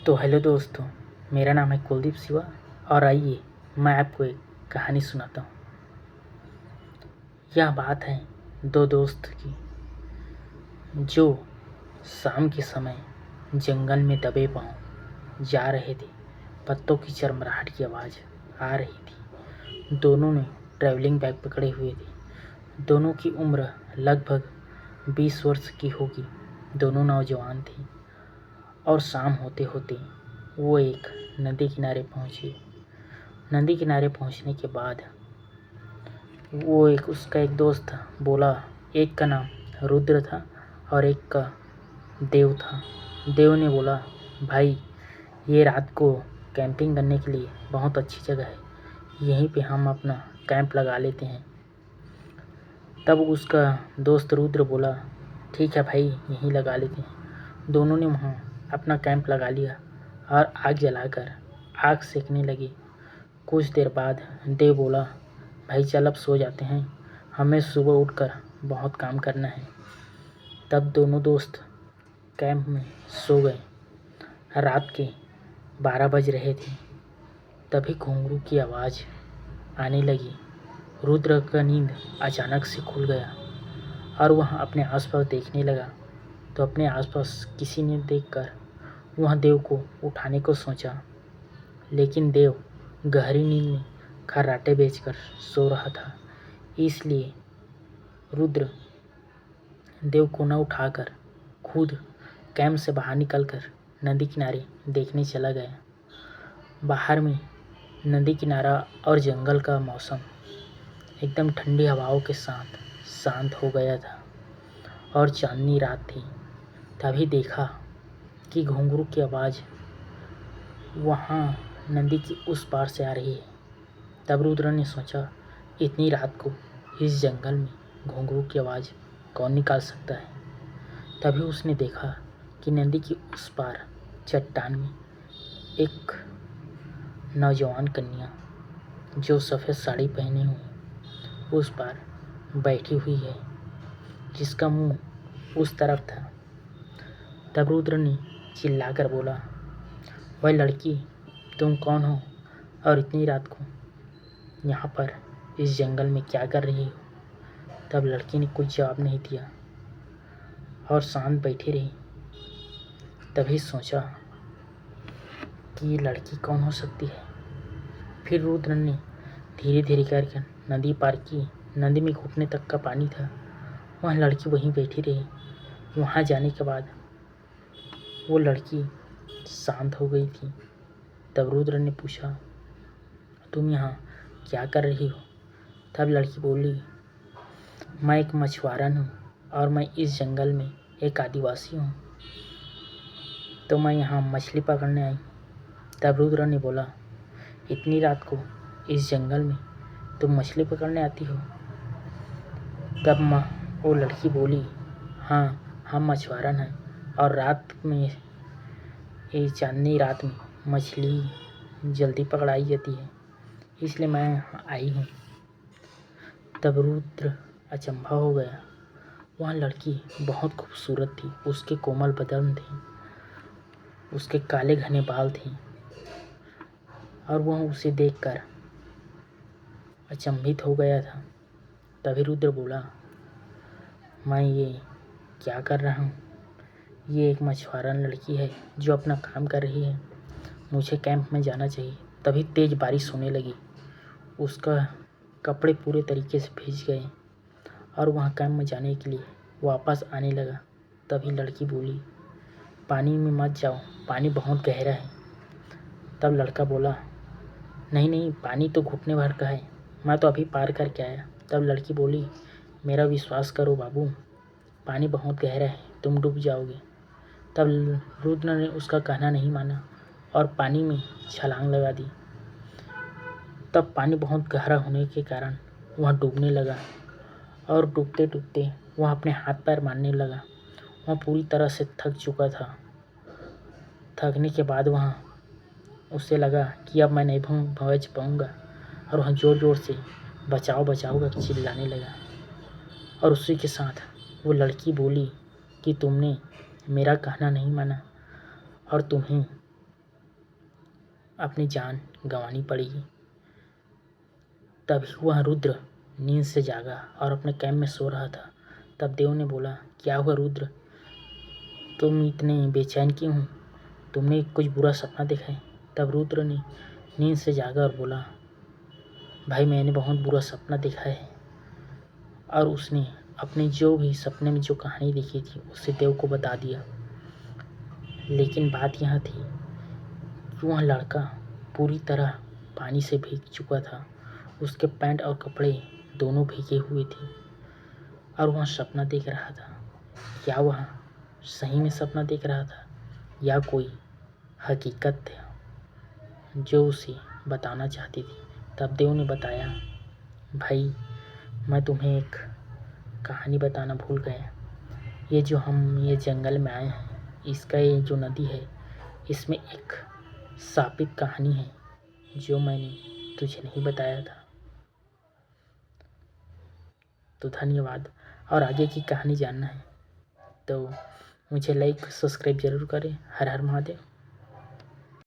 तो हेलो दोस्तों, मेरा नाम है कुलदीप सिवा और आइए मैं आपको एक कहानी सुनाता हूँ। यह बात है दो दोस्त की जो शाम के समय जंगल में दबे पांव जा रहे थे। पत्तों की चरमराहट की आवाज़ आ रही थी। दोनों ने ट्रैवलिंग बैग पकड़े हुए थे। दोनों की उम्र लगभग 20 वर्ष की होगी। दोनों नौजवान थे और शाम होते होते वो एक नदी किनारे पहुँचे। नदी किनारे पहुँचने के बाद उसका एक दोस्त बोला। एक का नाम रुद्र था और एक का देव था। देव ने बोला, भाई ये रात को कैंपिंग करने के लिए बहुत अच्छी जगह है, यहीं पे हम अपना कैंप लगा लेते हैं। तब उसका दोस्त रुद्र बोला, ठीक है भाई, यहीं लगा लेते हैं। दोनों ने वहाँ अपना कैंप लगा लिया और आग जलाकर आग सेकने लगे। कुछ देर बाद देव बोला, भाई चल अब सो जाते हैं, हमें सुबह उठकर बहुत काम करना है। तब दोनों दोस्त कैंप में सो गए। रात के 12 बज रहे थे। तभी घुंघरू की आवाज़ आने लगी। रुद्र का नींद अचानक से खुल गया और वह अपने आसपास देखने लगा। तो अपने आसपास किसी ने देखकर वह देव को उठाने को सोचा, लेकिन देव गहरी नींद में खर्राटे बेचकर सो रहा था। इसलिए रुद्र देव को न उठाकर खुद कैंप से बाहर निकलकर नदी किनारे देखने चला गया। बाहर में नदी किनारा और जंगल का मौसम एकदम ठंडी हवाओं के साथ शांत हो गया था और चांदनी रात थी। तभी देखा कि घुंघरू की आवाज़ वहाँ नदी की उस पार से आ रही है। तब रुद्र ने सोचा, इतनी रात को इस जंगल में घुंघरू की आवाज़ कौन निकाल सकता है। तभी उसने देखा कि नदी की उस पार चट्टान में एक नौजवान कन्या जो सफ़ेद साड़ी पहने हुए उस पार बैठी हुई है, जिसका मुंह उस तरफ था। तब रुद्र ने चिल्लाकर बोला, वह लड़की, तुम कौन हो और इतनी रात को यहाँ पर इस जंगल में क्या कर रही हो। तब लड़की ने कुछ जवाब नहीं दिया और शांत बैठी रही। तभी सोचा कि ये लड़की कौन हो सकती है। फिर रुद्र ने धीरे धीरे करके नदी पार की। नदी में घुटने तक का पानी था। वह लड़की वहीं बैठी रही। वहाँ जाने के बाद वो लड़की शांत हो गई थी। तब रुद्र ने पूछा, तुम यहाँ क्या कर रही हो। तब लड़की बोली, मैं एक मछुआरन हूँ और मैं इस जंगल में एक आदिवासी हूँ, तो मैं यहाँ मछली पकड़ने आई। तब रुद्र ने बोला, इतनी रात को इस जंगल में तुम मछली पकड़ने आती हो। तब वो लड़की बोली, हाँ, हम मछुआरन हैं और रात में ये चांदनी रात में मछली जल्दी पकड़ाई जाती है, इसलिए मैं यहाँ आई हूँ। तब रुद्र अचंभा हो गया। वह लड़की बहुत खूबसूरत थी। उसके कोमल बदन थे, उसके काले घने बाल थे और वह उसे देखकर अचंभित हो गया था। तभी रुद्र बोला, मैं ये क्या कर रहा हूँ। ये एक मछुआरन लड़की है जो अपना काम कर रही है, मुझे कैंप में जाना चाहिए। तभी तेज़ बारिश होने लगी। उसका कपड़े पूरे तरीके से भीग गए और वहाँ कैंप में जाने के लिए वापस आने लगा। तभी लड़की बोली, पानी में मत जाओ, पानी बहुत गहरा है। तब लड़का बोला, नहीं नहीं, पानी तो घुटने भर का है, मैं तो अभी पार करके आया। तब लड़की बोली, मेरा विश्वास करो बाबू, पानी बहुत गहरा है, तुम डूब जाओगे। तब रुद्र ने उसका कहना नहीं माना और पानी में छलांग लगा दी। तब पानी बहुत गहरा होने के कारण वह डूबने लगा और डूबते डूबते वह अपने हाथ पैर मारने लगा। वह पूरी तरह से थक चुका था। थकने के बाद उसे लगा कि अब मैं नहीं बच पाऊँगा और वह ज़ोर ज़ोर से बचाओ बचाओ कर चिल्लाने लगा। और उसी के साथ वो लड़की बोली कि तुमने मेरा कहना नहीं माना और तुम्हें अपनी जान गंवानी पड़ेगी। तभी वह रुद्र नींद से जागा और अपने कैंप में सो रहा था। तब देव ने बोला, क्या हुआ रुद्र, तुम इतने बेचैन क्यों हो? तुमने कुछ बुरा सपना देखा है? तब रुद्र ने नींद से जागा और बोला, भाई मैंने बहुत बुरा सपना देखा है। और उसने अपने जो भी सपने में जो कहानी देखी थी उसे देव को बता दिया। लेकिन बात यह थी कि वह लड़का पूरी तरह पानी से भीग चुका था। उसके पैंट और कपड़े दोनों भीगे हुए थे और वह सपना देख रहा था। क्या वह सही में सपना देख रहा था या कोई हकीकत था जो उसे बताना चाहती थी? तब देव ने बताया, भाई मैं तुम्हें एक कहानी बताना भूल गया। ये जंगल में आए हैं, इसका ये जो नदी है इसमें एक शापित कहानी है जो मैंने तुझे नहीं बताया था। तो धन्यवाद। और आगे की कहानी जानना है तो मुझे लाइक सब्सक्राइब ज़रूर करें। हर हर महादेव।